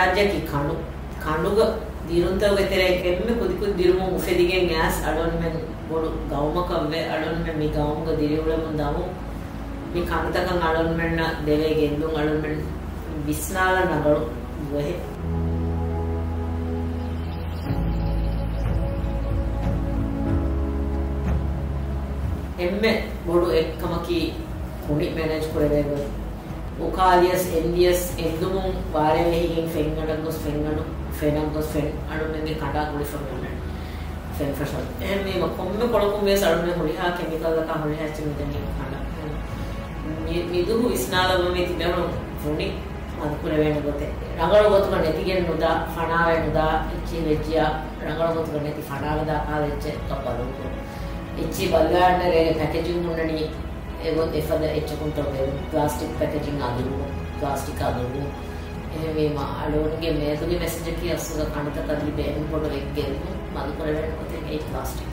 රාජ්‍ය කි කණුග දිරුන්තව වෙතරේ එම්මෙ කුදිකු දිරුමු උෆෙදිගෙන් ඇස් අඩොන් මෙන් බොඩු ගෞමකම්වේ අඩොන් මෙන් මි ගෞමක දිරිවලම දමු මි කන්තකන් අඩොන් මෙන්න දෙවේ ගෙන්දුන් අඩොන් මෙන් විස්නාල නගරු වෙහෙ එම්මෙ බොඩු එක්කම කි කුණි මැනේජ් කරවේගො උකාලියස් එන්ඩියස් එන්දුමුන් වාරේ වෙහිගෙන් ෆෙන්ගඩගොස් ෆෙන්ගඩු ෆෙනගොස් ෆෙන් අඩුමෙන්ගේ කඩා කුලි ෆොමෙන් ෆෙන් ෆෂල් එම්මේ කොම්මෙ කොලකුම් වේ සරුනේ හොලිහා කෙමිකල් එක හොලිහා චිමිදනි කඩා මිදුහු ඉස්නාලම මේ තිබෙනු ෆොනි අදුකුල වෙන ගොතේ රංගල ගොතුක නැතිගෙන නුදා ෆනාවේ නුදා ඉච්චි වෙච්චියා රංගල ගොතුක නැති ෆනාවදා කාලෙච්ච කපලු ඉච්චි බල්ලාන්නේ පැකේජින් මුන්නනි ඒගොත් එෆද එච්චකුන්ට වේ ප්ලාස්ටික් පැකේජින් අදුරු ප්ලාස්ටික් අදුරු එහෙම අලෝන්ගේ මේතුගේ මෙසේජ් එක අස්සුක කණත කඩලි බෑන් පොඩ එක්ගෙන් මදු කරගෙන ඔතේ ඒ ප්ලාස්ටික්